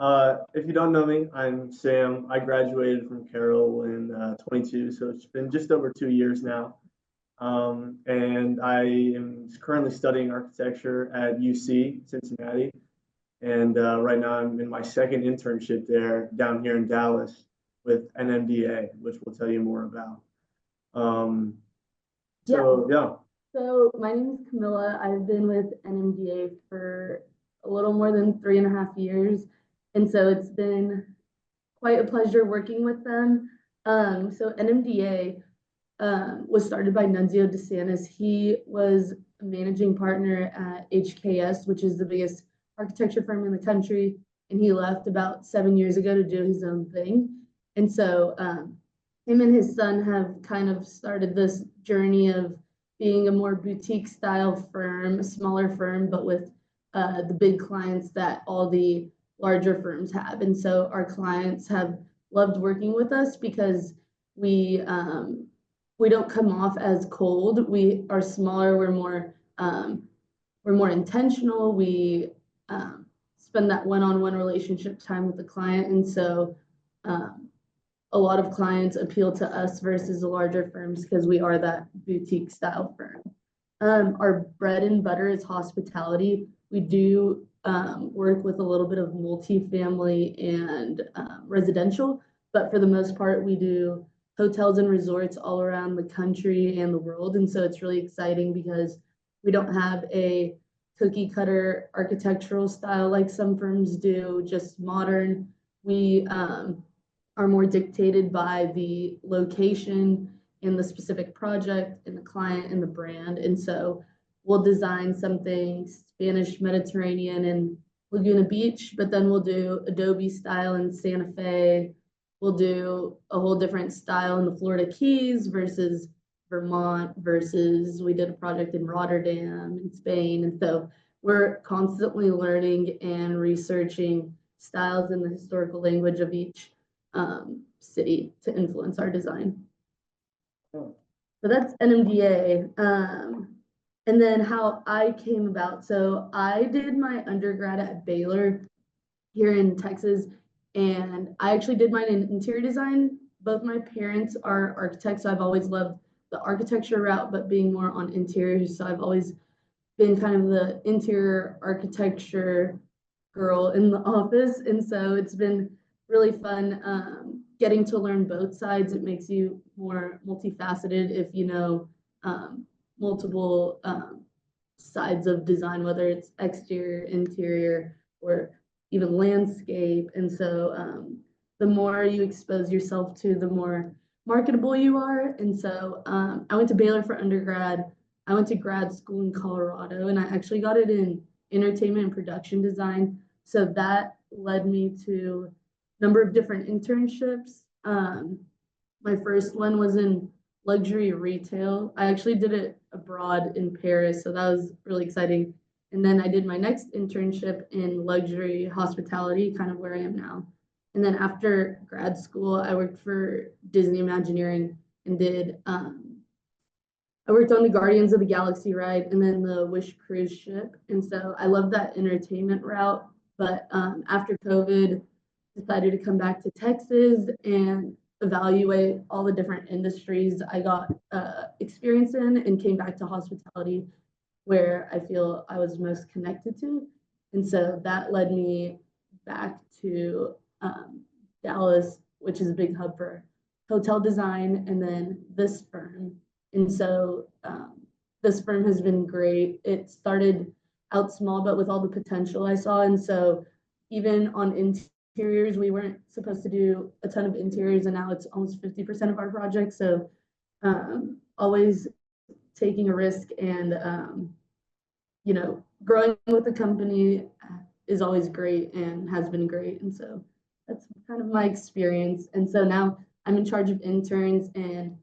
If you don't know me, I'm Sam. I graduated from Carroll in 22, so it's been just over 2 years now. And I am currently studying architecture at UC Cincinnati. And right now I'm in my second internship there down here in Dallas with NMDA, which we'll tell you more about. Um, Yeah. yeah. So my name is Camilla. I've been with NMDA for a little more than 3.5 years. And so it's been quite a pleasure working with them. So NMDA was started by Nunzio DeSantis. He was a managing partner at HKS, which is the biggest architecture firm in the country. And he left about 7 years ago to do his own thing. And so him and his son have kind of started this journey of being a more boutique style firm, a smaller firm, but with the big clients that all the larger firms have. And so our clients have loved working with us because we don't come off as cold. We are smaller. We're more intentional. We spend that one-on-one relationship time with the client, and so a lot of clients appeal to us versus the larger firms because we are that boutique style firm. Our bread and butter is hospitality. We do work with a little bit of multifamily and residential, but for the most part, we do hotels and resorts all around the country and the world. And so it's really exciting because we don't have a cookie cutter architectural style like some firms do, just modern. We are more dictated by the location and the specific project and the client and the brand. And so we'll design something Spanish Mediterranean in Laguna Beach, but then we'll do Adobe style in Santa Fe. We'll do a whole different style in the Florida Keys versus Vermont versus we did a project in Rotterdam in Spain. And so we're constantly learning and researching styles in the historical language of each city to influence our design. So that's NMDA. And then how I came about. So I did my undergrad at Baylor here in Texas, and I actually did mine in interior design. Both my parents are architects, so I've always loved the architecture route, but being more on interiors. So I've always been kind of the interior architecture girl in the office. And so it's been really fun getting to learn both sides. It makes you more multifaceted if you know multiple sides of design, whether it's exterior, interior, or even landscape. And so the more you expose yourself to, the more marketable you are. And so I went to Baylor for undergrad. I went to grad school in Colorado, and I actually got it in entertainment and production design. So that led me to a number of different internships. My first one was in luxury retail. I actually did it abroad in Paris, so that was really exciting. And then I did my next internship in luxury hospitality, kind of where I am now. And then after grad school, I worked for Disney Imagineering and did, I worked on the Guardians of the Galaxy ride and then the Wish cruise ship. And so I love that entertainment route. But after COVID, decided to come back to Texas and evaluate all the different industries I got experience in, and came back to hospitality where I feel I was most connected to. And so that led me back to Dallas, which is a big hub for hotel design, and then this firm. And so this firm has been great. It started out small, but with all the potential I saw. And so even on interiors, we weren't supposed to do a ton of interiors, and now it's almost 50% of our projects. So always taking a risk and you know, growing with the company is always great and has been great. And so that's kind of my experience. And so now I'm in charge of interns and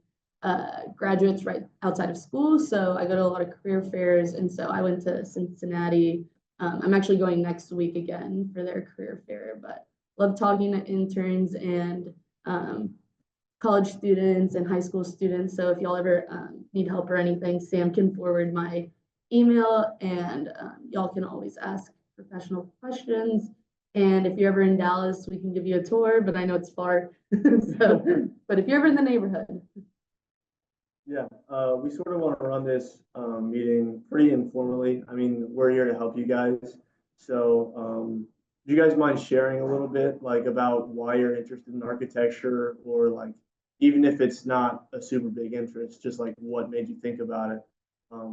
graduates right outside of school. So I go to a lot of career fairs. And so I went to Cincinnati. I'm actually going next week again for their career fair, but love talking to interns and college students and high school students. So if y'all ever need help or anything, Sam can forward my email, and y'all can always ask professional questions. And if you're ever in Dallas, we can give you a tour, but I know it's far. So, but if you're ever in the neighborhood. Yeah, we sort of want to run this meeting pretty informally. I mean, we're here to help you guys. So, do you guys mind sharing a little bit, like, about why you're interested in architecture, or like, even if it's not a super big interest, just like what made you think about it?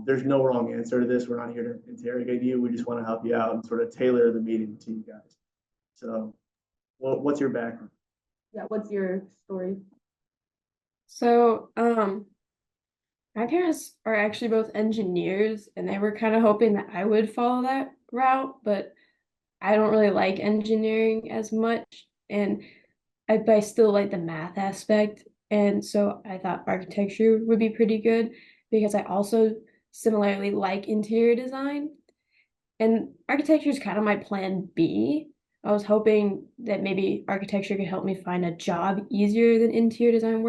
There's no wrong answer to this. We're not here to interrogate you. We just want to help you out and sort of tailor the meeting to you guys. So, what's your background? Yeah, what's your story? So, my parents are actually both engineers, and they were kind of hoping that I would follow that route, but I don't really like engineering as much, and but I still like the math aspect, and so I thought architecture would be pretty good because I also similarly like interior design, and architecture is kind of my plan B. I was hoping that maybe architecture could help me find a job easier than interior design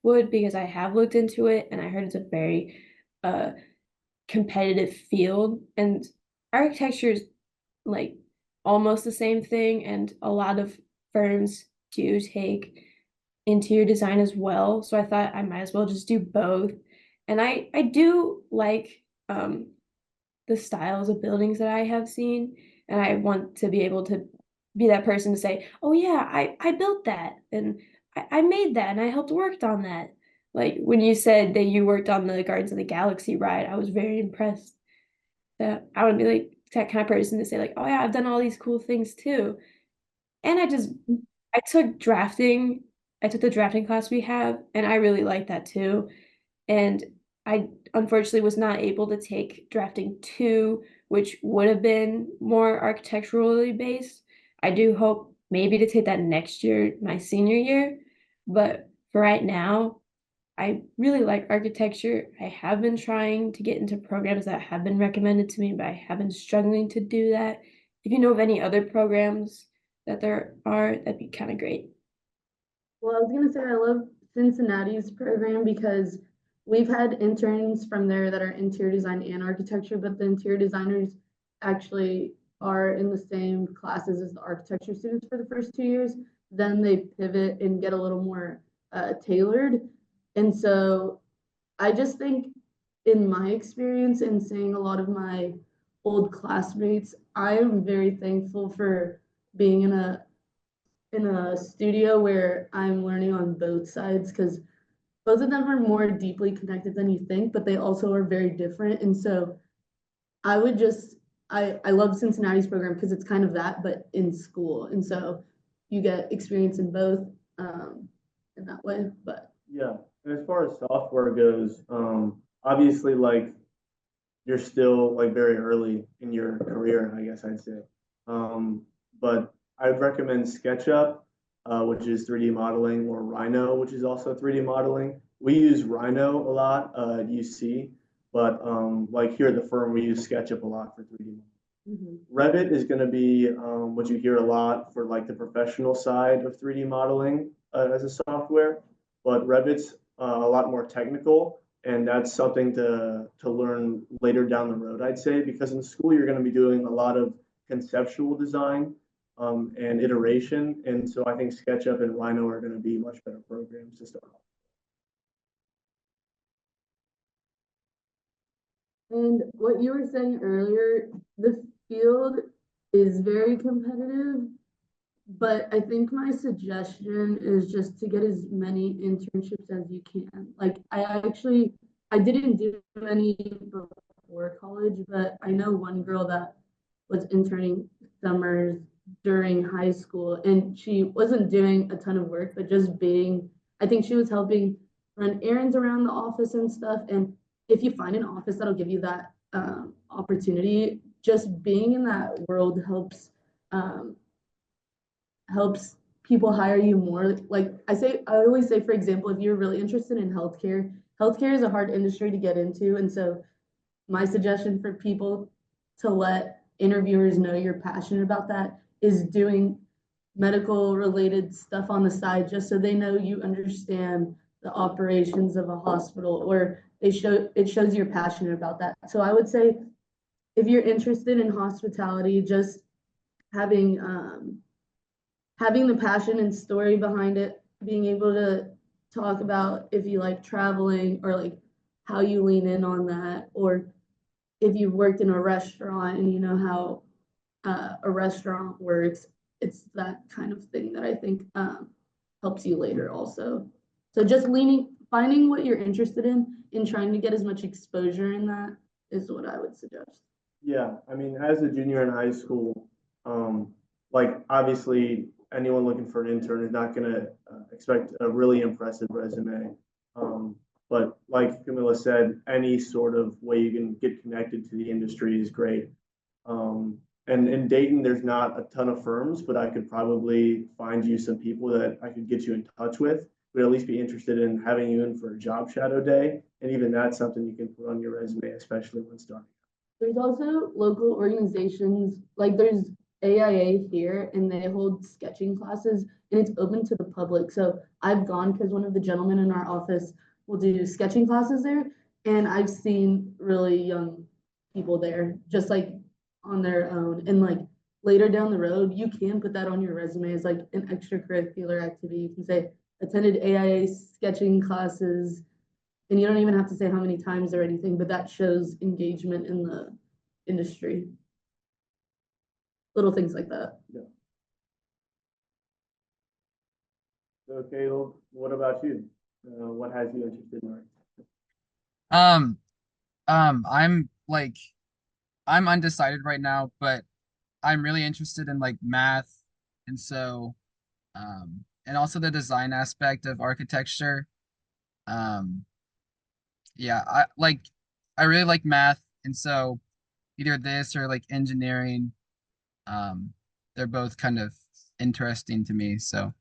would because I have looked into it and I heard it's a very uh competitive field, and architecture is like almost the same thing, and a lot of firms do take interior design as well. So I thought I might as well just do both. And I do like the styles of buildings that I have seen, and I want to be able to be that person to say, "Oh yeah, I built that and I made that and I helped worked on that." Like when you said that you worked on the Guardians of the Galaxy ride, I was very impressed. That I would be like that kind of person to say like, "Oh yeah, I've done all these cool things too." And I took drafting. I took the drafting class we have, and I really like that too. And I unfortunately was not able to take drafting two, which would have been more architecturally based. I do hope maybe to take that next year, my senior year. But for right now, I really like architecture. I have been trying to get into programs that have been recommended to me, but I have been struggling to do that. If you know of any other programs that there are, that'd be kind of great. Well, I was gonna say I love Cincinnati's program because we've had interns from there that are interior design and architecture, but the interior designers actually are in the same classes as the architecture students for the first 2 years. Then they pivot and get a little more tailored. And so I just think in my experience and seeing a lot of my old classmates, I am very thankful for being in a studio where I'm learning on both sides because both of them are more deeply connected than you think, but they also are very different. And so I would just I love Cincinnati's program because it's kind of that, but in school. And so you get experience in both in that way. But Yeah, and as far as software goes, obviously, like, you're still like very early in your career, I guess I'd say. But I'd recommend SketchUp, which is 3D modeling, or Rhino, which is also 3D modeling. We use Rhino a lot at UC, but like here at the firm, we use SketchUp a lot for 3D. Revit is going to be what you hear a lot for like the professional side of 3D modeling as a software, but Revit's a lot more technical, and that's something to learn later down the road, I'd say, because in school you're going to be doing a lot of conceptual design and iteration, and so I think SketchUp and Rhino are going to be much better programs to start off. and what you were saying earlier, the field is very competitive, but I think my suggestion is just to get as many internships as you can. Like I didn't do any before college, but I know one girl that was interning summers during high school, and she wasn't doing a ton of work, but just being, I think she was helping run errands around the office and stuff. And if you find an office that'll give you that opportunity, just being in that world um, helps people hire you more. Like I always say, for example, if you're really interested in healthcare, healthcare is a hard industry to get into. And so my suggestion for people to let interviewers know you're passionate about that is doing medical related stuff on the side, just so they know you understand the operations of a hospital, or it shows you're passionate about that. So I would say if you're interested in hospitality, just having having the passion and story behind it, being able to talk about if you like traveling or like how you lean in on that, or if you've worked in a restaurant and you know how a restaurant works, it's that kind of thing that I think helps you later also. So just finding what you're interested in and trying to get as much exposure in that is what I would suggest. Yeah, I mean, as a junior in high school, like obviously anyone looking for an intern is not going to expect a really impressive resume. But like Camilla said, any sort of way you can get connected to the industry is great. And in Dayton, there's not a ton of firms, but I could probably find you some people that I could get you in touch with. Would at least be interested in having you in for a job shadow day. And even that's something you can put on your resume, especially when starting. There's also local organizations, like there's AIA here, and they hold sketching classes, and it's open to the public. So I've gone because one of the gentlemen in our office will do sketching classes there, and I've seen really young people there, just like on their own. And like later down the road, you can put that on your resume as like an extracurricular activity. You can say, attended AIA sketching classes, and you don't even have to say how many times or anything, but that shows engagement in the industry. Little things like that. Yeah. So, Caleb, what about you? What has you interested in art? Um, I'm like I'm undecided right now, but I'm really interested in like math, and so and also the design aspect of architecture. Um, yeah, I really like math, and so either this or like engineering, um, they're both kind of interesting to me. So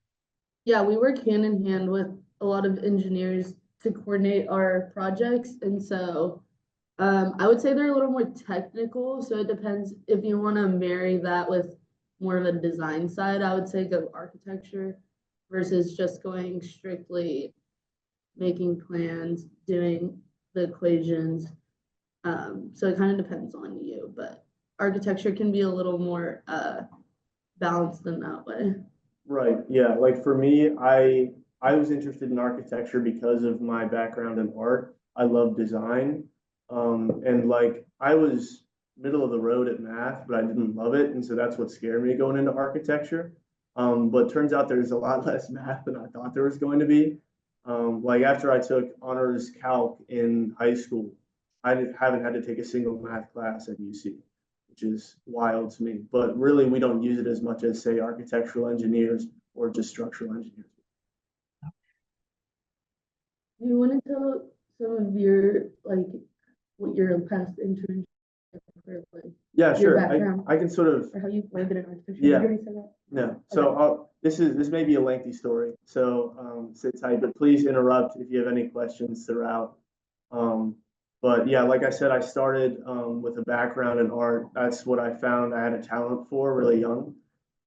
Yeah, we work hand in hand with a lot of engineers to coordinate our projects. And so I would say they're a little more technical. So it depends if you want to marry that with more of a design side. I would say go architecture versus just going strictly making plans, doing the equations. So it kind of depends on you, but architecture can be a little more balanced in that way. Right. Yeah. Like for me, I was interested in architecture because of my background in art. I love design. And like I was middle of the road at math, but I didn't love it. And so that's what scared me going into architecture. But turns out there's a lot less math than I thought there was going to be. Like after I took honors calc in high school, haven't had to take a single math class at UC, which is wild to me. But really, we don't use it as much as, say, architectural engineers or just structural engineers. Do you want to tell some of your like what your past internship or like Yeah, your sure. background I can sort of or how you landed in architecture? Yeah. Did you already say that? no. So this may be a lengthy story. So sit tight, but please interrupt if you have any questions throughout. Um, but yeah, like I said, I started with a background in art. That's what I found I had a talent for really young.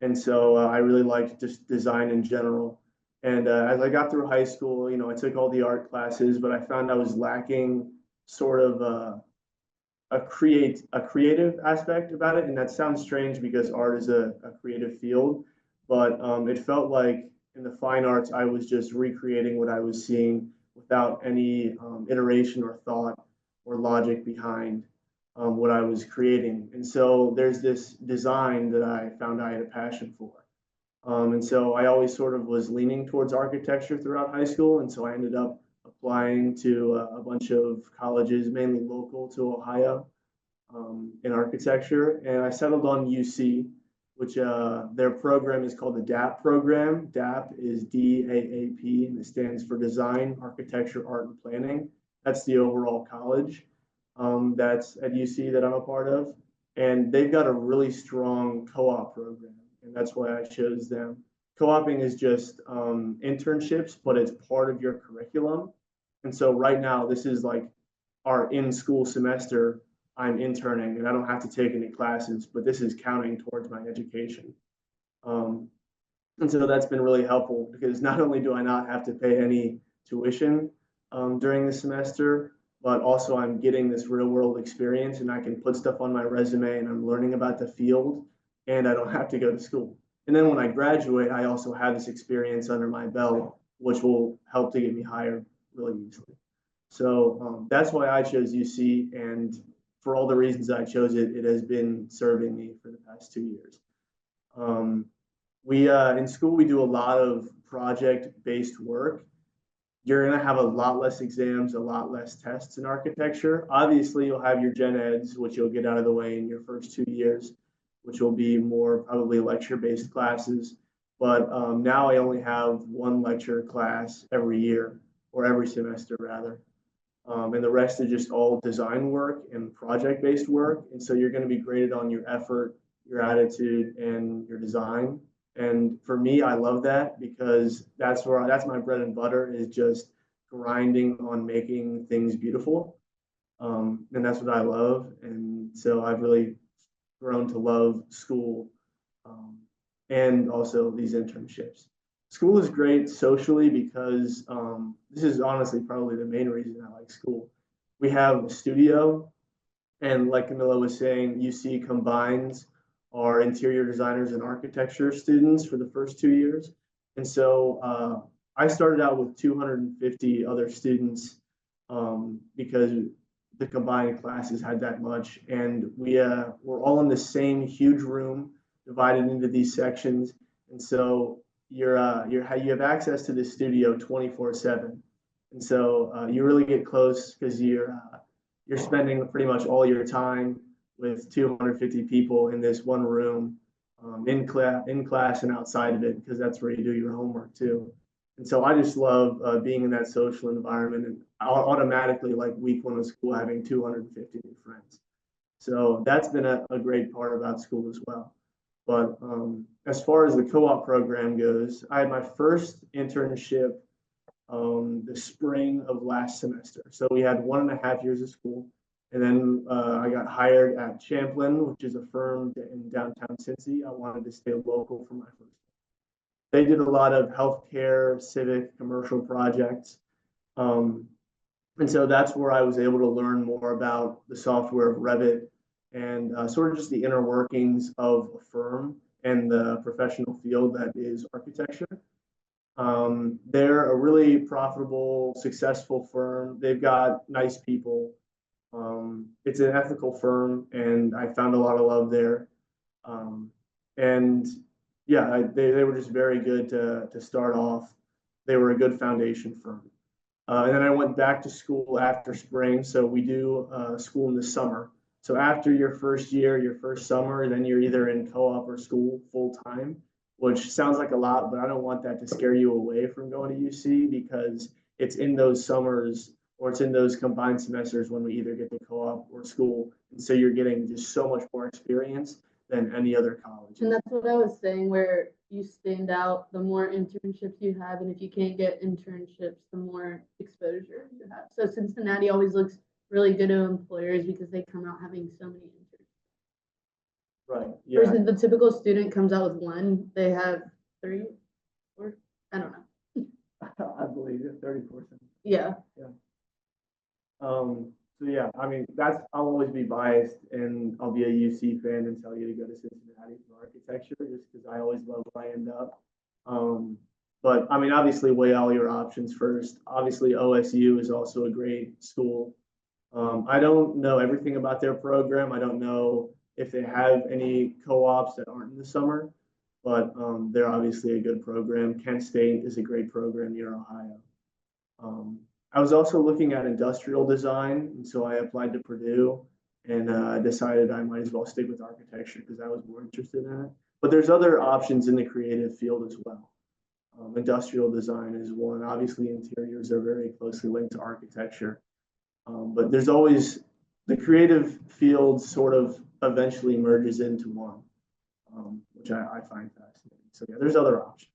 And so I really liked just design in general. And as I got through high school, I took all the art classes, but I found I was lacking sort of a creative aspect about it. And that sounds strange because art is a creative field, but it felt like in the fine arts, I was just recreating what I was seeing without any iteration or thought or logic behind what I was creating. And so there's this design that I found I had a passion for. And so I always sort of was leaning towards architecture throughout high school. And so I ended up applying to a bunch of colleges, mainly local to Ohio, in architecture. And I settled on UC, which their program is called the DAP program. DAP is DAAP, and it stands for Design, Architecture, Art, and Planning. That's the overall college that's at UC that I'm a part of. And they've got a really strong co-op program, and that's why I chose them. Co-oping is just internships, but it's part of your curriculum. And so right now, this is like our in-school semester. I'm interning and I don't have to take any classes, but this is counting towards my education. Um, and so that's been really helpful because not only do I not have to pay any tuition during the semester, but also I'm getting this real world experience and I can put stuff on my resume and I'm learning about the field and I don't have to go to school. And then when I graduate, I also have this experience under my belt, which will help to get me hired really easily. So that's why I chose UC, and for all the reasons I chose it, it has been serving me for the past 2 years. We in school we do a lot of project-based work. You're going to have a lot less exams, a lot less tests in architecture. Obviously, you'll have your gen eds, which you'll get out of the way in your first 2 years, which will be more probably lecture-based classes. But now I only have one lecture class every year, or every semester rather. And the rest is just all design work and project-based work. And so you're going to be graded on your effort, your attitude, and your design. And for me, I love that because that's my bread and butter is just grinding on making things beautiful. And that's what I love. And so I've really grown to love school, and also these internships. School is great socially because this is honestly probably the main reason I like school. We have a studio, and like Camilla was saying, UC combines our interior designers and architecture students for the first 2 years. And so I started out with 250 other students because the combined classes had that much. And we're all in the same huge room divided into these sections. And so you have access to the studio 24/7. And so you really get close because you're spending pretty much all your time with 250 people in this one room, in class and outside of it, because that's where you do your homework too. And so I just love being in that social environment, and automatically, like week one of school, having 250 new friends. So that's been a great part about school as well. But as far as the co-op program goes, I had my first internship the spring of last semester. So we had 1.5 years of school. And then I got hired at Champlin, which is a firm in downtown Cincy. I wanted to stay local for my first. They did a lot of healthcare, civic, commercial projects. And so that's where I was able to learn more about the software of Revit and sort of just the inner workings of a firm and the professional field that is architecture. They're a really profitable, successful firm. They've got nice people. It's an ethical firm, and I found a lot of love there. And yeah, they were just very good to start off. They were a good foundation firm. And then I went back to school after spring. So we do school in the summer. So after your first year, your first summer, then you're either in co-op or school full time, which sounds like a lot, but I don't want that to scare you away from going to UC because it's in those summers or it's in those combined semesters when we either get to co-op or school. And so you're getting just so much more experience than any other college. And that's what I was saying, where you stand out the more internships you have, and if you can't get internships, the more exposure you have. So Cincinnati always looks really good to employers because they come out having so many internships. Right. Yeah. Versus the typical student comes out with one, they have 3 or I don't know. I believe it, 34%. Yeah. So yeah, I mean, I'll always be biased, and I'll be a UC fan and tell you to go to Cincinnati for architecture just because I always love where I end up. But I mean, obviously weigh all your options first. Obviously OSU is also a great school. I don't know everything about their program. I don't know if they have any co-ops that aren't in the summer, but they're obviously a good program. Kent State is a great program near Ohio. I was also looking at industrial design, and so I applied to Purdue and decided I might as well stick with architecture because I was more interested in it. But there's other options in the creative field as well. Industrial design is one. Obviously, interiors are very closely linked to architecture. But there's always the creative field sort of eventually merges into one, which I find fascinating. So yeah, there's other options.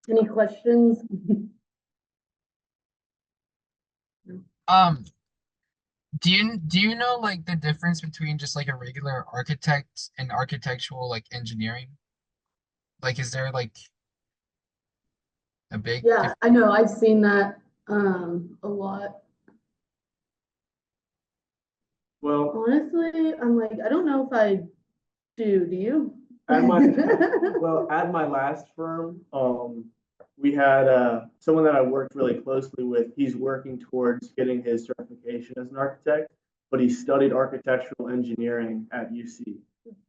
Any questions? Do you know like the difference between just like a regular architect and architectural like engineering? Like, is there like a big Yeah, I know. I've seen that a lot. Well, Honestly, I'm like, I don't know if I Do you? At my at my last firm, we had someone that I worked really closely with. He's working towards getting his certification as an architect, but he studied architectural engineering at UC.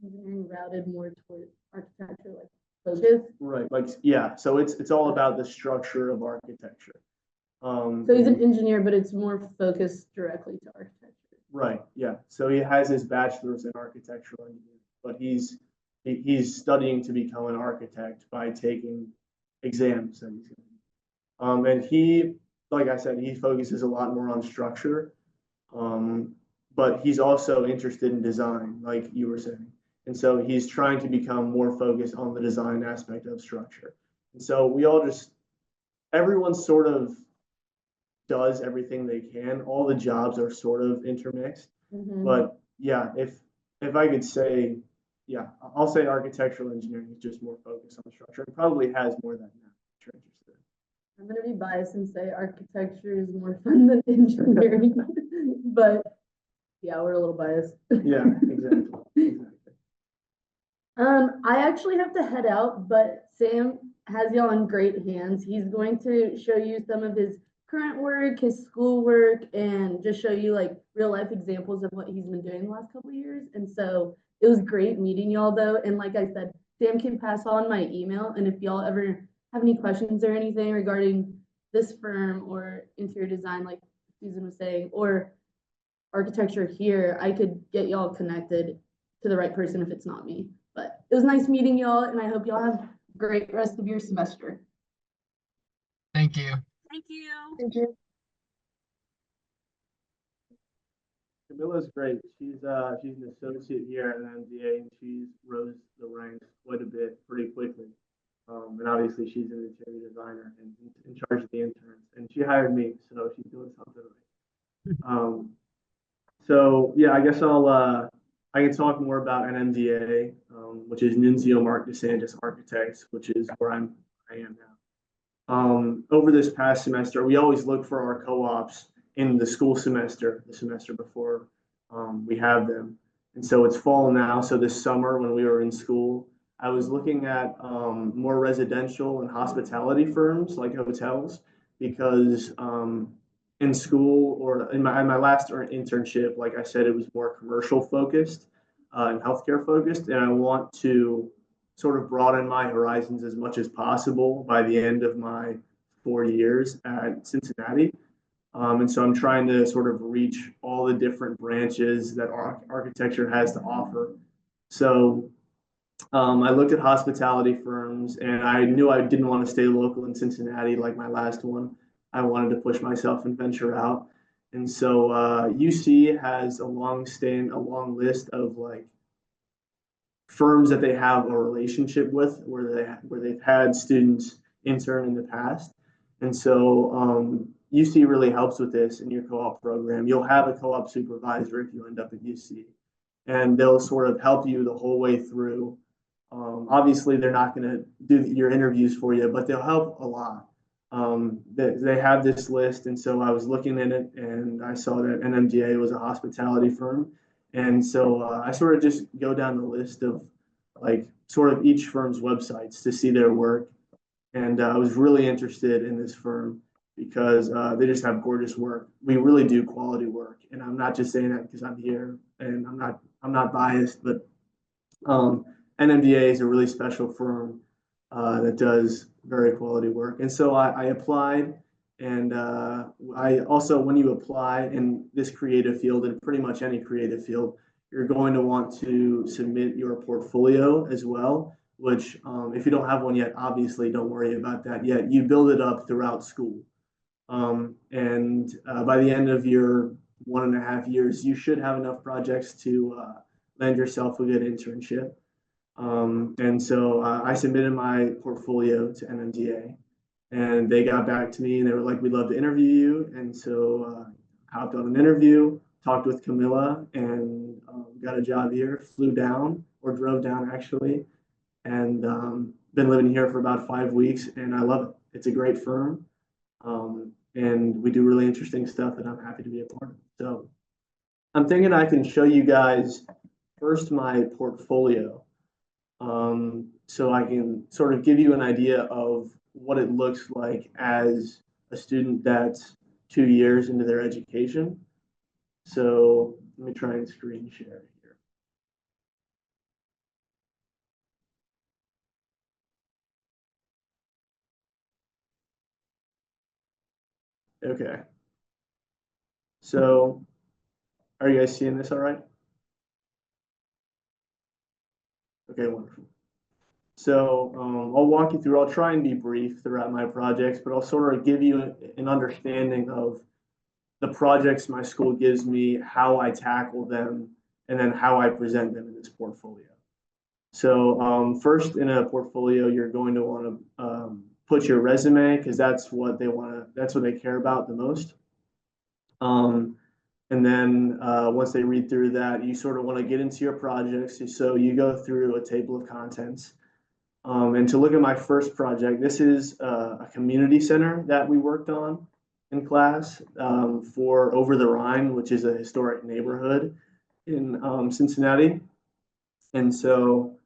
Engineering routed more towards architecture, like focus. Right, like yeah. So it's all about the structure of architecture. So he's an engineer, but it's more focused directly to architecture. Right, yeah. So he has his bachelor's in architectural engineering, but he's studying to become an architect by taking exams that he's going to. And he, like I said, he focuses a lot more on structure, but he's also interested in design, like you were saying. And so he's trying to become more focused on the design aspect of structure. And so we all just, everyone sort of does everything they can. All the jobs are sort of intermixed. But yeah, if I could say, yeah, I'll say architectural engineering is just more focused on structure. It probably has more than that if you're interested. I'm gonna be biased and say architecture is more fun than engineering, but yeah, we're a little biased. Yeah, exactly. I actually have to head out, but Sam has y'all in great hands. He's going to show you some of his current work, his school work, and just show you like real life examples of what he's been doing the last couple of years. And so it was great meeting y'all though. And like I said, Sam can pass on my email. And if y'all ever have any questions or anything regarding this firm or interior design, like Susan was saying, or architecture here, I could get y'all connected to the right person if it's not me. But it was nice meeting y'all, and I hope y'all have a great rest of your semester. Thank you. Thank you. Thank you. Camilla's great. She's an associate here at MDA, and she's rose the ranks quite a bit pretty quickly. And obviously she's an interior designer and in charge of the interns. And she hired me, so she's doing something right. So yeah, I guess I can talk more about NMDA, which is Nunzio Marc DeSantis Architects, which is where I am now. Over this past semester, we always look for our co-ops in the school semester, the semester before we have them. And so it's fall now. So this summer when we were in school, I was looking at more residential and hospitality firms like hotels because in school or in my last internship, like I said, it was more commercial focused and healthcare focused. And I want to sort of broaden my horizons as much as possible by the end of my 4 years at Cincinnati. And so I'm trying to sort of reach all the different branches that architecture has to offer. So I looked at hospitality firms and I knew I didn't want to stay local in Cincinnati like my last one. I wanted to push myself and venture out. And so UC has a long list of like firms that they have a relationship with where they've had students intern in the past. And so UC really helps with this in your co-op program. You'll have a co-op supervisor if you end up at UC, and they'll sort of help you the whole way through. Obviously, they're not going to do your interviews for you, but they'll help a lot. They have this list, and so I was looking at it, and I saw that NMDA was a hospitality firm, and so I sort of just go down the list of like sort of each firm's websites to see their work, and I was really interested in this firm because they just have gorgeous work. We really do quality work, and I'm not just saying that because I'm here and I'm not biased, but NMDA is a really special firm that does very quality work. And so I applied, and I also, when you apply in this creative field, and pretty much any creative field, you're going to want to submit your portfolio as well, which if you don't have one yet, obviously don't worry about that yet. You build it up throughout school. And by the end of your 1.5 years, you should have enough projects to land yourself a good internship. And so I submitted my portfolio to NMDA, and they got back to me and they were like, "We'd love to interview you." And so I hopped on an interview, talked with Camilla, and got a job here. Flew down or drove down actually, and been living here for about 5 weeks, and I love it. It's a great firm, and we do really interesting stuff that I'm happy to be a part of. So I'm thinking I can show you guys first my portfolio. So I can sort of give you an idea of what it looks like as a student that's 2 years into their education. So let me try and screen share here. Okay. So are you guys seeing this all right? Okay, wonderful. So I'll walk you through, I'll try and be brief throughout my projects, but I'll sort of give you an understanding of the projects my school gives me, how I tackle them, and then how I present them in this portfolio. So first in a portfolio, you're going to want to put your resume because that's what that's what they care about the most. And then once they read through that, you sort of want to get into your projects. So you go through a table of contents. And to look at my first project, this is a community center that we worked on in class for Over the Rhine, which is a historic neighborhood in Cincinnati. And so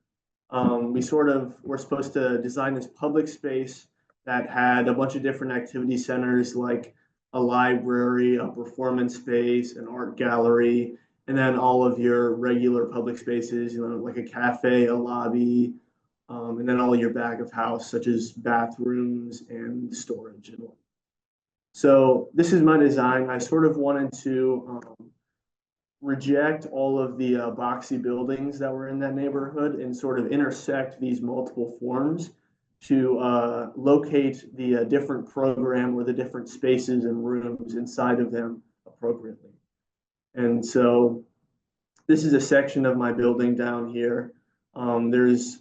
we sort of were supposed to design this public space that had a bunch of different activity centers like a library, a performance space, an art gallery, and then all of your regular public spaces, like a cafe, a lobby, and then all your back of house, such as bathrooms and storage. So this is my design. I sort of wanted to reject all of the boxy buildings that were in that neighborhood and sort of intersect these multiple forms to locate the different program or the different spaces and rooms inside of them appropriately. And so this is a section of my building down here. There's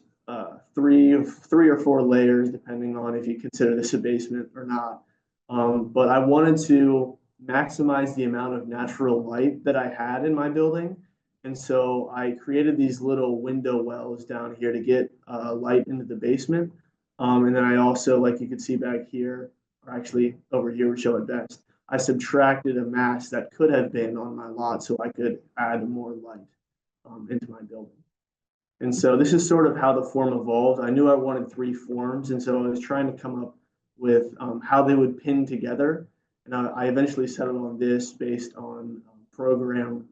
three or four layers, depending on if you consider this a basement or not. But I wanted to maximize the amount of natural light that I had in my building. And so I created these little window wells down here to get light into the basement. And then I also, like you can see back here, or actually over here would show it best, I subtracted a mass that could have been on my lot so I could add more light into my building. And so this is sort of how the form evolved. I knew I wanted three forms, and so I was trying to come up with how they would pin together. And I eventually settled on this based on program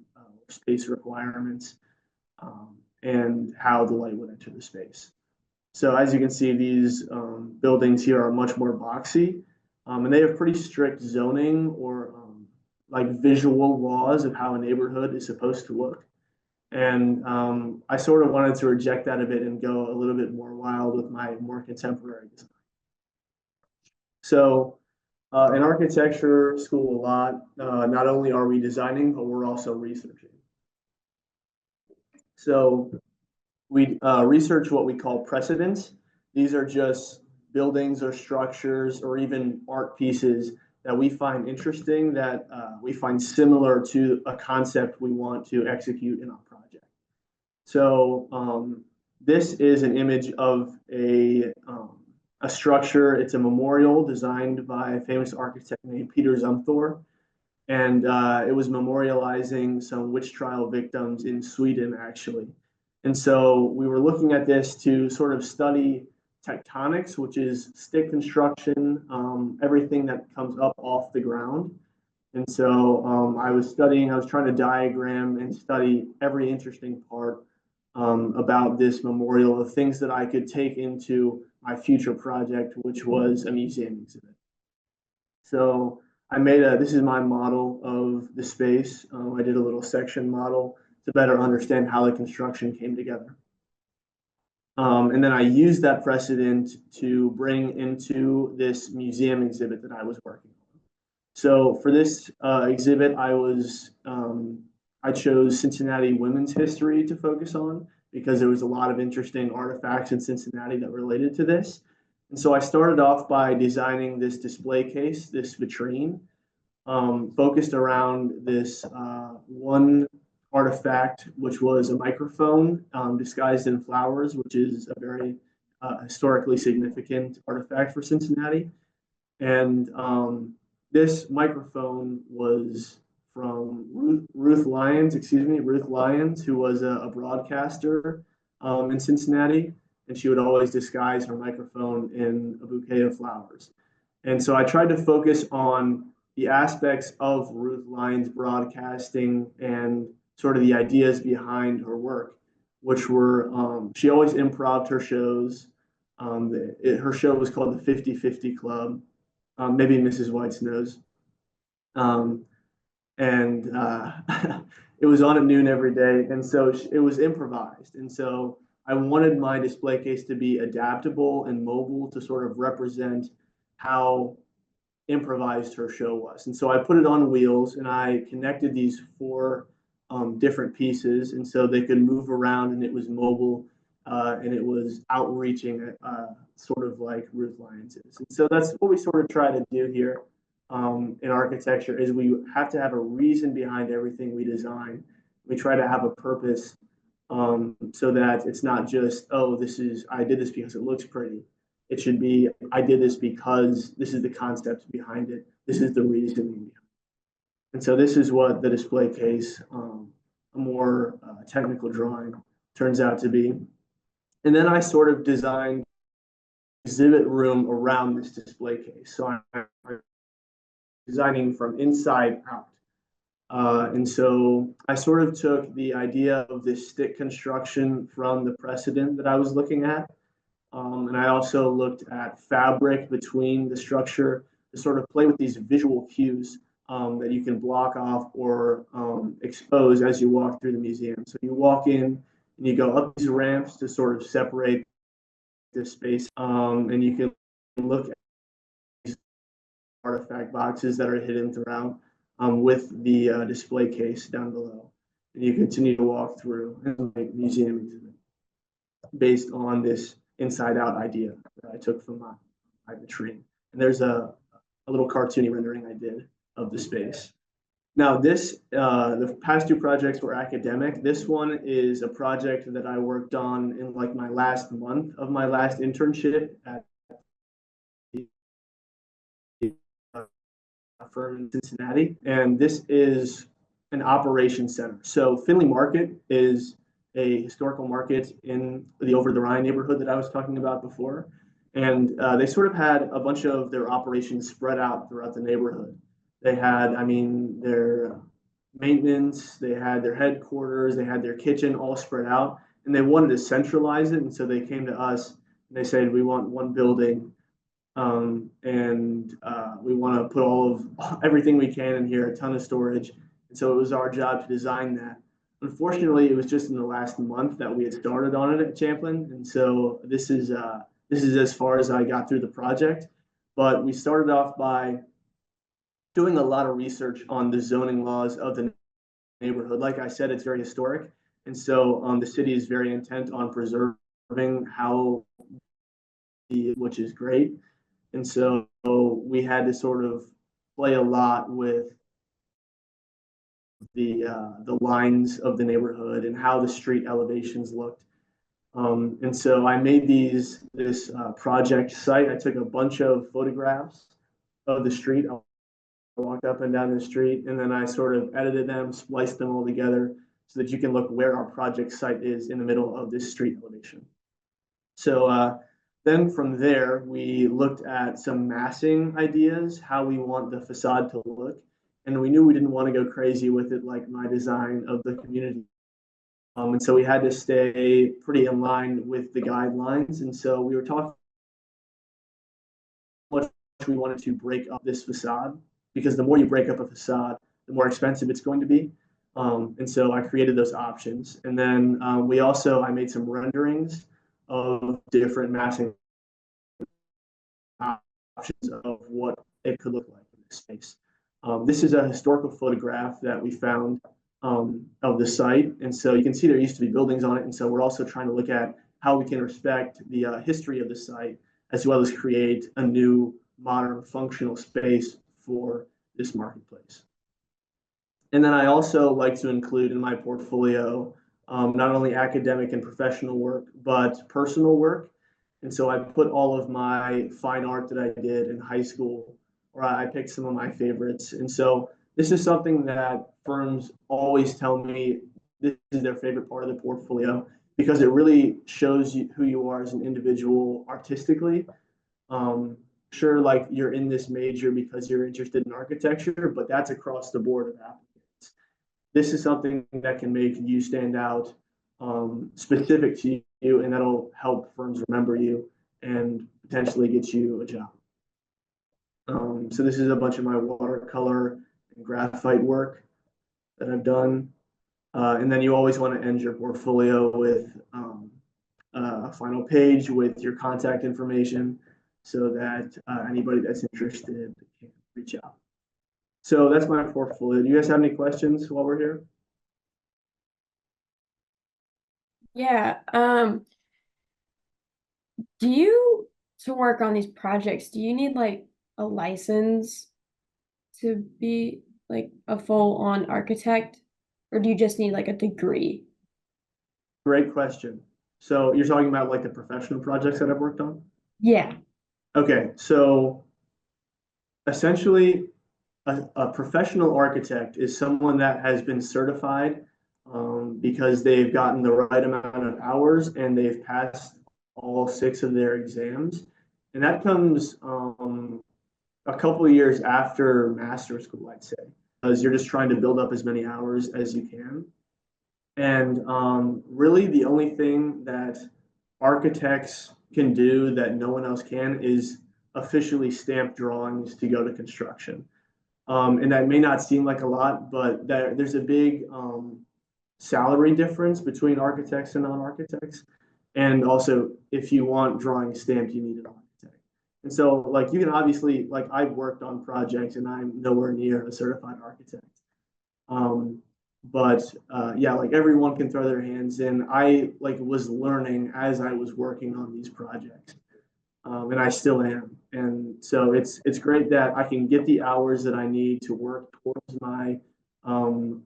space requirements and how the light would enter the space. So as you can see, these buildings here are much more boxy, and they have pretty strict zoning or like visual laws of how a neighborhood is supposed to look. And I sort of wanted to reject that a bit and go a little bit more wild with my more contemporary design. So in architecture school a lot, not only are we designing, but we're also researching. So we research what we call precedents. These are just buildings or structures or even art pieces that we find interesting, that we find similar to a concept we want to execute in our project. So this is an image of a structure. It's a memorial designed by a famous architect named Peter Zumthor. And it was memorializing some witch trial victims in Sweden, actually. And so we were looking at this to sort of study tectonics, which is stick construction, everything that comes up off the ground. And so I was trying to diagram and study every interesting part about this memorial of things that I could take into my future project, which was a museum exhibit. So this is my model of the space. I did a little section model to better understand how the construction came together. And then I used that precedent to bring into this museum exhibit that I was working on. So for this exhibit, I chose Cincinnati women's history to focus on because there was a lot of interesting artifacts in Cincinnati that related to this. And so I started off by designing this display case, this vitrine, focused around this one artifact, which was a microphone disguised in flowers, which is a very historically significant artifact for Cincinnati. And this microphone was from Ruth Lyons, who was a broadcaster in Cincinnati, and she would always disguise her microphone in a bouquet of flowers. And so I tried to focus on the aspects of Ruth Lyons broadcasting and sort of the ideas behind her work, which were she always improved her shows. Her show was called the 50-50 Club. Maybe Mrs. White's knows. Um, and it was on at noon every day. And so it was improvised. And so I wanted my display case to be adaptable and mobile to sort of represent how improvised her show was. And so I put it on wheels and I connected these four different pieces. And so they could move around and it was mobile and it was outreaching, sort of like Ruth Lyons is. And so that's what we sort of try to do here in architecture is we have to have a reason behind everything we design. We try to have a purpose so that it's not just, oh, I did this because it looks pretty. It should be, I did this because this is the concept behind it. This is the reasoning. And so this is what the display case, a more technical drawing, turns out to be. And then I sort of designed exhibit room around this display case. So I'm designing from inside out. And so I sort of took the idea of this stick construction from the precedent that I was looking at. And I also looked at fabric between the structure to sort of play with these visual cues that you can block off or expose as you walk through the museum. So you walk in and you go up these ramps to sort of separate this space. And you can look at these artifact boxes that are hidden throughout with the display case down below. And you continue to walk through and make museum exhibit based on this inside out idea that I took from my vitrine. And there's a little cartoony rendering I did of the space. Now this, the past two projects were academic. This one is a project that I worked on in like my last month of my last internship at the firm in Cincinnati. And this is an operations center. So Finley Market is a historical market in the Over the Rhine neighborhood that I was talking about before. And they sort of had a bunch of their operations spread out throughout the neighborhood. They had, their maintenance, they had their headquarters, they had their kitchen all spread out, and they wanted to centralize it. And so they came to us and they said, we want one building and we want to put all of everything we can in here, a ton of storage. And so it was our job to design that. Unfortunately, it was just in the last month that we had started on it at Champlin. And so this is as far as I got through the project. But we started off by doing a lot of research on the zoning laws of the neighborhood. Like I said, it's very historic. And so the city is very intent on preserving which is great. And so we had to sort of play a lot with the lines of the neighborhood and how the street elevations looked. And so I made this project site. I took a bunch of photographs of the street. I walked up and down the street, and then I sort of edited them, spliced them all together so that you can look where our project site is in the middle of this street elevation. So then from there, we looked at some massing ideas, how we want the facade to look. And we knew we didn't want to go crazy with it like my design of the community. And so we had to stay pretty in line with the guidelines. And so we were talking how much we wanted to break up this facade, because the more you break up a facade, the more expensive it's going to be. And so I created those options. And then I made some renderings of different massing options of what it could look like in this space. This is a historical photograph that we found of the site. And so you can see there used to be buildings on it. And so we're also trying to look at how we can respect the history of the site, as well as create a new modern functional space for this marketplace. And then I also like to include in my portfolio not only academic and professional work, but personal work. And so I put all of my fine art that I did in high school, or I picked some of my favorites. And so This is something that firms always tell me this is their favorite part of the portfolio because it really shows you who you are as an individual artistically. Um, sure, like you're in this major because you're interested in architecture, but that's across the board of applicants. This is something that can make you stand out, specific to you, and that'll help firms remember you and potentially get you a job. So this is a bunch of my watercolor and graphite work that I've done. And then you always want to end your portfolio with a final page with your contact information so that anybody that's interested can reach out. So that's my portfolio. Do you guys have any questions while we're here? Yeah. To work on these projects, do you need like a license to be like a full-on architect, or do you just need like a degree? Great question. So you're talking about like the professional projects that I've worked on? Yeah. Okay, so essentially, a professional architect is someone that has been certified because they've gotten the right amount of hours and they've passed all 6 of their exams. And that comes a couple of years after master's school, I'd say, because you're just trying to build up as many hours as you can. And really, the only thing that architects can do that no one else can is officially stamp drawings to go to construction. And that may not seem like a lot, but there's a big salary difference between architects and non-architects. And also, if you want drawings stamped, you need an architect. And so, like, you can obviously, like, I've worked on projects and I'm nowhere near a certified architect. But yeah, like everyone can throw their hands in. I like was learning as I was working on these projects, and I still am. And so it's great that I can get the hours that I need to work towards my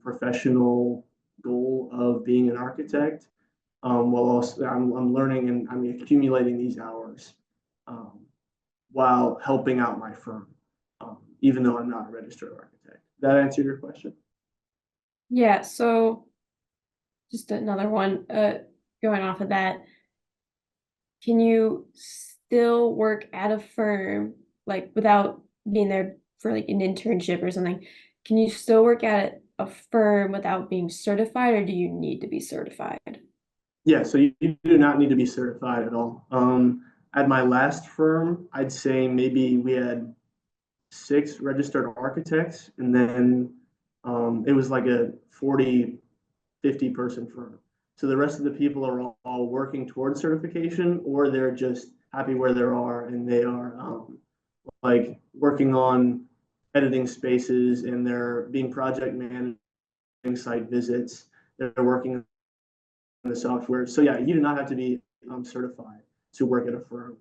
professional goal of being an architect. While also I'm learning and I'm accumulating these hours while helping out my firm, even though I'm not a registered architect. That answer your question? Yeah, so just another one, going off of that, can you still work at a firm, like without being there for like an internship or something? Can you still work at a firm without being certified, or do you need to be certified? Yeah, so you do not need to be certified at all. At my last firm, I'd say maybe we had 6 registered architects, and then it was like a 40, 50 person firm. So the rest of the people are all working towards certification, or they're just happy where they are and they are like working on editing spaces and they're being project managing site visits. They're working on the software. So yeah, you do not have to be certified to work at a firm,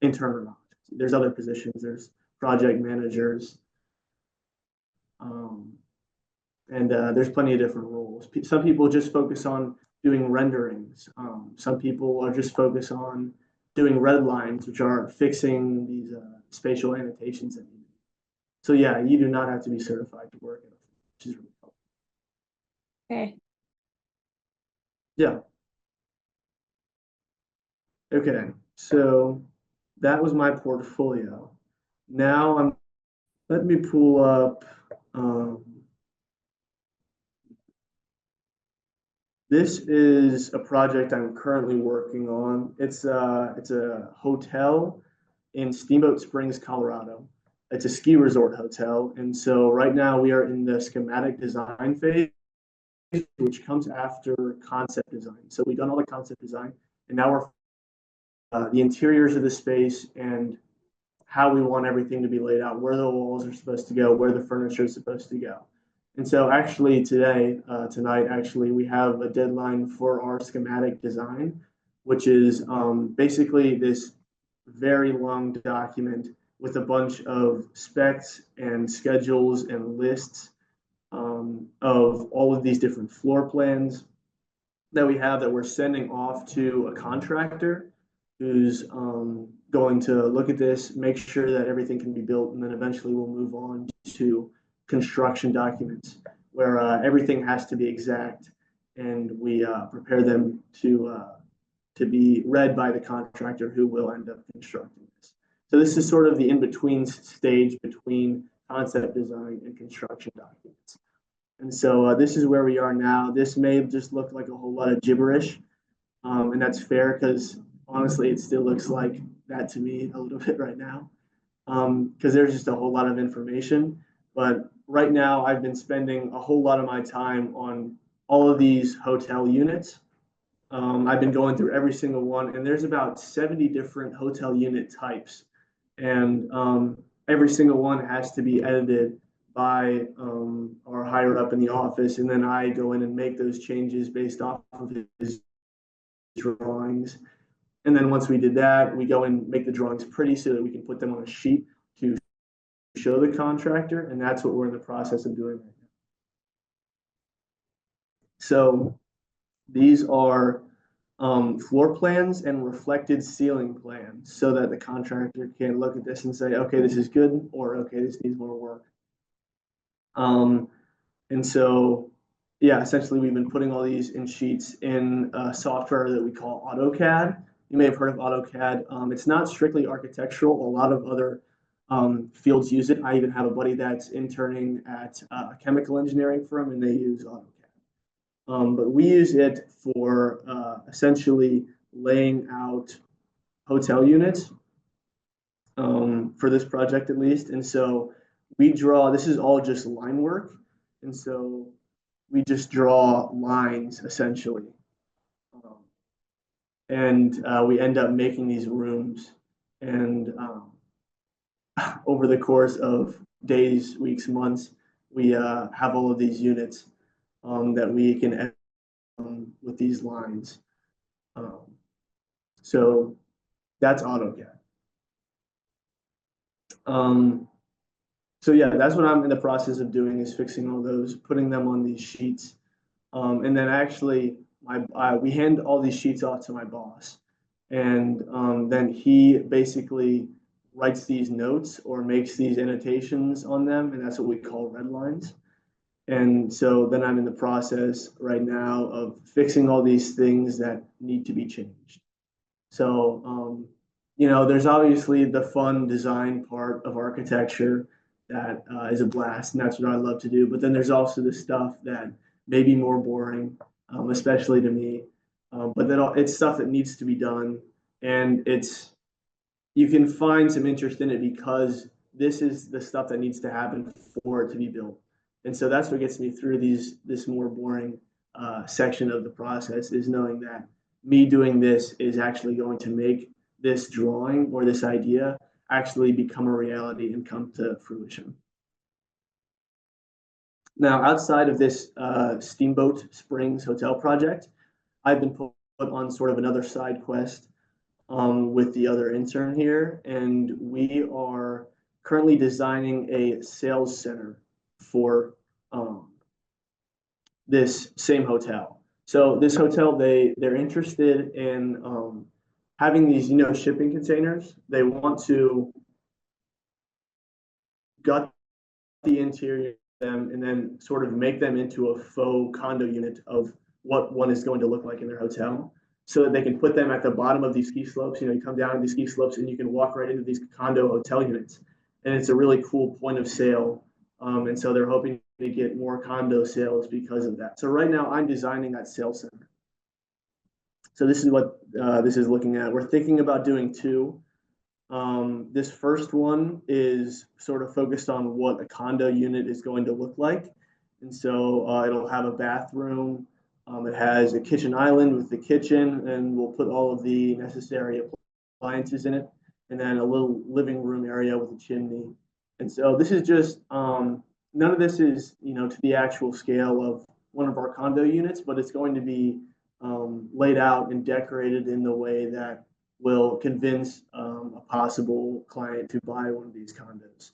intern or not. There's other positions. There's project managers, and there's plenty of different roles. Some people just focus on doing renderings. Some people are just focused on doing red lines, which are fixing these spatial annotations that you need. So yeah, you do not have to be certified to work at it, which is really helpful. Okay. Yeah. Okay. So that was my portfolio. Now let me pull up. This is a project I'm currently working on. It's a hotel in Steamboat Springs, Colorado. It's a ski resort hotel, and so right now we are in the schematic design phase, which comes after concept design. So we've done all the concept design, and now we're the interiors of the space and how we want everything to be laid out, where the walls are supposed to go, where the furniture is supposed to go. And so actually tonight, actually, we have a deadline for our schematic design, which is basically this very long document with a bunch of specs and schedules and lists of all of these different floor plans that we have that we're sending off to a contractor who's going to look at this, make sure that everything can be built, and then eventually we'll move on to construction documents where everything has to be exact, and we prepare them to be read by the contractor who will end up constructing this. So this is sort of the in-between stage between concept design and construction documents. And so this is where we are now. This may just look like a whole lot of gibberish, and that's fair because honestly, it still looks like that to me a little bit right now, because there's just a whole lot of information. But right now, I've been spending a whole lot of my time on all of these hotel units. I've been going through every single one, and there's about 70 different hotel unit types, and every single one has to be edited by our higher up in the office, and then I go in and make those changes based off of his drawings. And then once we did that, we go and make the drawings pretty so that we can put them on a sheet to show the contractor, and that's what we're in the process of doing right now. So these are floor plans and reflected ceiling plans so that the contractor can look at this and say, okay, this is good, or okay, this needs more work. And so, yeah, essentially we've been putting all these in sheets in a software that we call AutoCAD. You may have heard of AutoCAD. It's not strictly architectural. A lot of other fields use it. I even have a buddy that's interning at a chemical engineering firm, and they use AutoCAD. But we use it for essentially laying out hotel units for this project at least. And so we draw, this is all just line work. And so we just draw lines essentially. And we end up making these rooms. And over the course of days, weeks, months, we have all of these units that we can edit with these lines. So that's AutoCAD. So yeah, that's what I'm in the process of doing, is fixing all those, putting them on these sheets. And then actually, we hand all these sheets off to my boss. And then he basically writes these notes or makes these annotations on them, and that's what we call red lines. And so then I'm in the process right now of fixing all these things that need to be changed. So, you know, there's obviously the fun design part of architecture that is a blast, and that's what I love to do. But then there's also the stuff that may be more boring, especially to me. But then it's stuff that needs to be done, and you can find some interest in it because this is the stuff that needs to happen for it to be built. And so that's what gets me through this more boring section of the process, is knowing that me doing this is actually going to make this drawing or this idea actually become a reality and come to fruition. Now, outside of this Steamboat Springs Hotel project, I've been put on sort of another side quest with the other intern here, and we are currently designing a sales center for this same hotel. So this hotel, they're interested in having these, you know, shipping containers. They want to gut the interior of them and then sort of make them into a faux condo unit of what one is going to look like in their hotel, so that they can put them at the bottom of these ski slopes. You know, you come down these ski slopes and you can walk right into these condo hotel units. And it's a really cool point of sale. And so they're hoping to get more condo sales because of that. So right now I'm designing that sales center. So this is what this is looking at. We're thinking about doing two. This first one is sort of focused on what a condo unit is going to look like. And so it'll have a bathroom. It has a kitchen island with the kitchen, and we'll put all of the necessary appliances in it, and then a little living room area with a chimney. And so this is just, none of this is, you know, to the actual scale of one of our condo units, but it's going to be laid out and decorated in the way that will convince a possible client to buy one of these condos.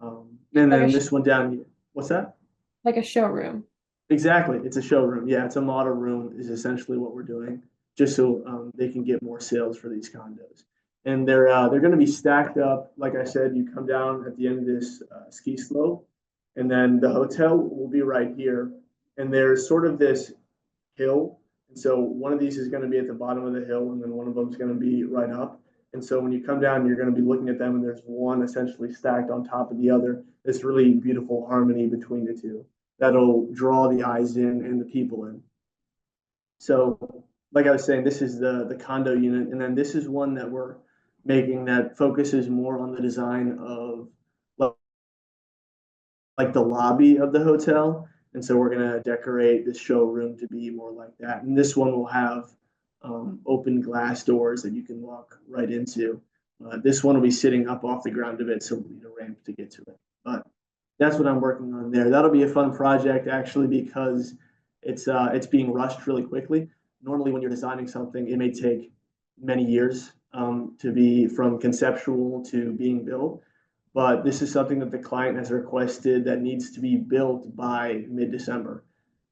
And then this one down here, what's that? Like a showroom. Exactly. It's a showroom. Yeah, it's a model room is essentially what we're doing, just so they can get more sales for these condos. And they're going to be stacked up. Like I said, you come down at the end of this ski slope, And then the hotel will be right here. And there's sort of this hill. And so one of these is going to be at the bottom of the hill, and then one of them is going to be right up. And so when you come down, you're going to be looking at them, and there's one essentially stacked on top of the other. This really beautiful harmony between the two that'll draw the eyes in and the people in. So, like I was saying, this is the condo unit, and then this is one that we're making that focuses more on the design of like the lobby of the hotel. And so we're gonna decorate the showroom to be more like that. And this one will have open glass doors that you can walk right into. This one will be sitting up off the ground a bit, so we'll need a ramp to get to it. But that's what I'm working on there. That'll be a fun project actually because it's being rushed really quickly. Normally, when you're designing something, it may take many years to be from conceptual to being built. But this is something that the client has requested that needs to be built by mid-December.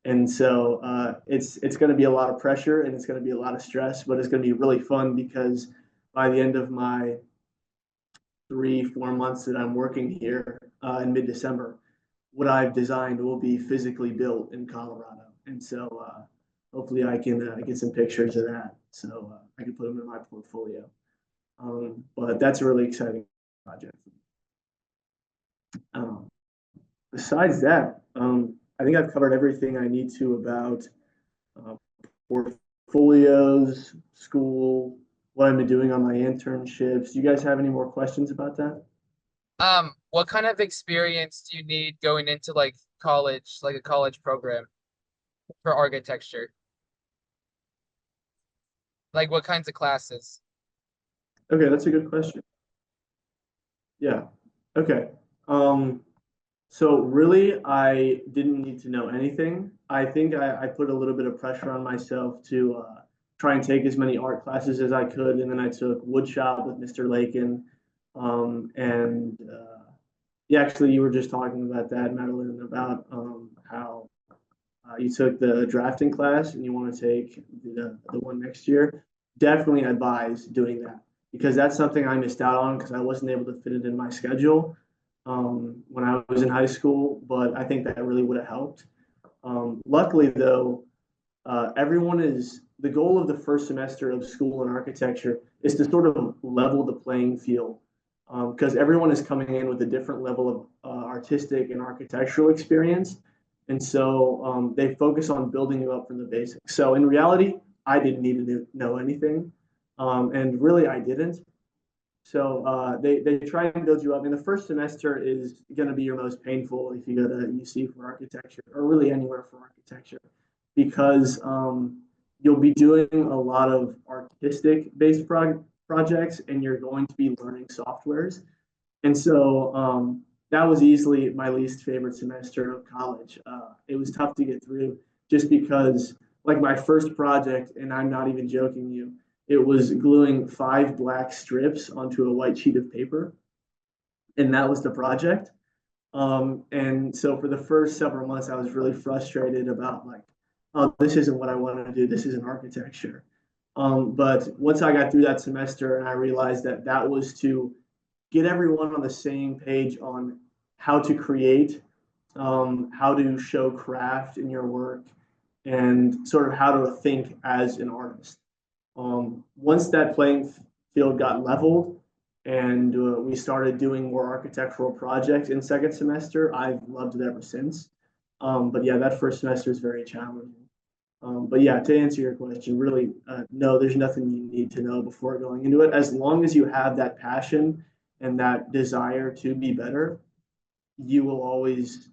And so it's going to be a lot of pressure and it's going to be a lot of stress, but it's going to be really fun because by the end of my 3-4 months that I'm working here in mid-December, what I've designed will be physically built in Colorado. And so hopefully I can get some pictures of that so I can put them in my portfolio. But that's a really exciting project. Besides that, I think I've covered everything I need to about portfolios, school, what I've been doing on my internships. Do you guys have any more questions about that? What kind of experience do you need going into like college, like a college program for architecture? Like what kinds of classes? Okay, that's a good question. Yeah. Okay. So really, I didn't need to know anything. I think I put a little bit of pressure on myself to try and take as many art classes as I could, and then I took woodshop with Mr. Lakin, and yeah, actually, you were just talking about that, Madeline, about how you took the drafting class and you want to take the one next year. Definitely advise doing that because that's something I missed out on because I wasn't able to fit it in my schedule when I was in high school, but I think that really would have helped. Luckily, though, everyone is the goal of the first semester of school in architecture is to sort of level the playing field because everyone is coming in with a different level of artistic and architectural experience. And so they focus on building you up from the basics. So in reality, I didn't need to know anything. And really, I didn't. So they try and build you up. And the first semester is going to be your most painful if you go to UC for architecture or really anywhere for architecture because you'll be doing a lot of artistic based projects and you're going to be learning softwares. And so that was easily my least favorite semester of college. It was tough to get through just because, like, my first project, and I'm not even joking you, it was gluing 5 black strips onto a white sheet of paper. And that was the project. And so for the first several months, I was really frustrated about, like, oh, this isn't what I want to do. This isn't architecture. But once I got through that semester and I realized that that was to get everyone on the same page on how to create, how to show craft in your work, and sort of how to think as an artist. Once that playing field got leveled and we started doing more architectural projects in second semester, I've loved it ever since. But yeah, that first semester is very challenging. But yeah, to answer your question, really, no, there's nothing you need to know before going into it. As long as you have that passion and that desire to be better, you will always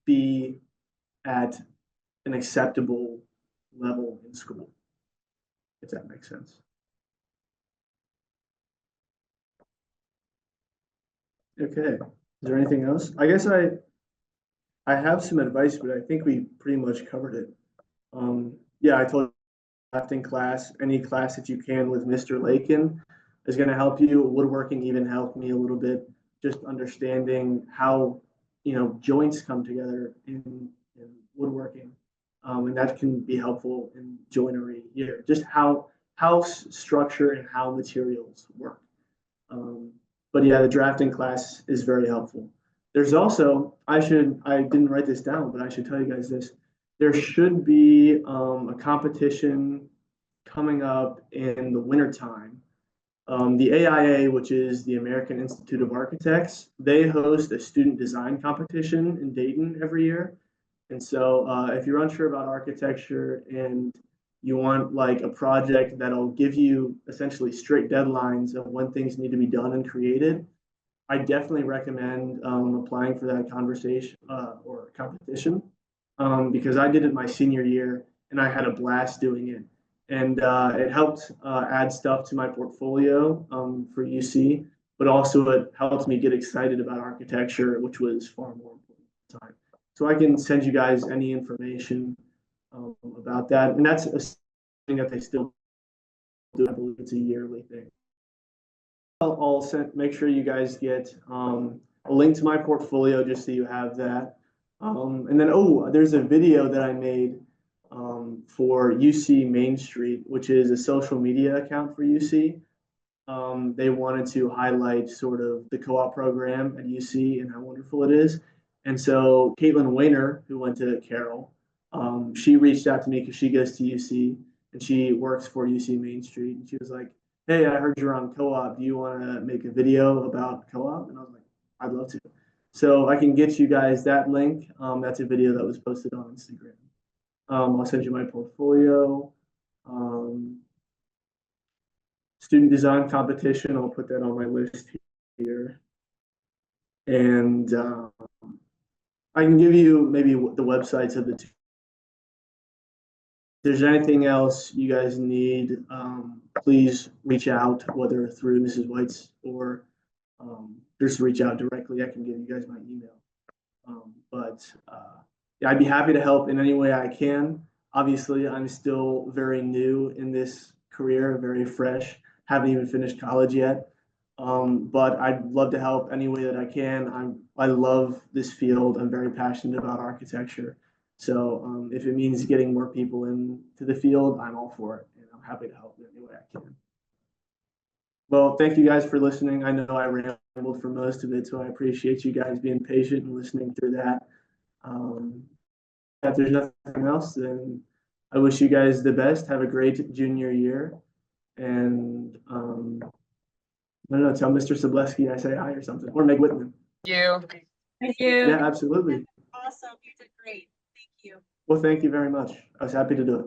be at an acceptable level in school, if that makes sense. Okay, is there anything else? I guess I have some advice, but I think we pretty much covered it. Yeah, I told you drafting class, any class that you can with Mr. Lakin is going to help you. Woodworking even helped me a little bit, just understanding how joints come together in woodworking, and that can be helpful in joinery here. Just how house structure and how materials work. But yeah, the drafting class is very helpful. There's also, I didn't write this down, but I should tell you guys this. There should be a competition coming up in the wintertime. The AIA, which is the American Institute of Architects, they host a student design competition in Dayton every year. And so if you're unsure about architecture and you want like a project that'll give you essentially strict deadlines of when things need to be done and created, I definitely recommend applying for that conversation or competition because I did it my senior year and I had a blast doing it. And it helped add stuff to my portfolio for UC, but also it helped me get excited about architecture, which was far more important at the time. So I can send you guys any information about that. And that's a thing that they still do. I believe it's a yearly thing. I'll make sure you guys get a link to my portfolio just so you have that. And then, there's a video that I made for UC Main Street, which is a social media account for UC. They wanted to highlight sort of the co-op program at UC and how wonderful it is. And so Caitlin Weiner, who went to Carroll, she reached out to me because she goes to UC and she works for UC Main Street. And she was like, hey, I heard you're on co-op. Do you want to make a video about co-op? And I was like, I'd love to. So I can get you guys that link. That's a video that was posted on Instagram. I'll send you my portfolio. Student design competition, I'll put that on my list here. And I can give you maybe the websites of the two. If there's anything else you guys need, please reach out, whether through Mrs. White's or just reach out directly. I can give you guys my email. Yeah, I'd be happy to help in any way I can. Obviously, I'm still very new in this career, very fresh, haven't even finished college yet. But I'd love to help any way that I can. I love this field. I'm very passionate about architecture. So if it means getting more people into the field, I'm all for it. And I'm happy to help in any way I can. Well, thank you guys for listening. I know I rambled for most of it, so I appreciate you guys being patient and listening through that. If there's nothing else, then I wish you guys the best. Have a great junior year. And I don't know, tell Mr. Sableski I say hi or something, or Meg Wittmann. Thank you. Thank you. Yeah, absolutely. Awesome. You did great. Thank you. Well, thank you very much. I was happy to do it.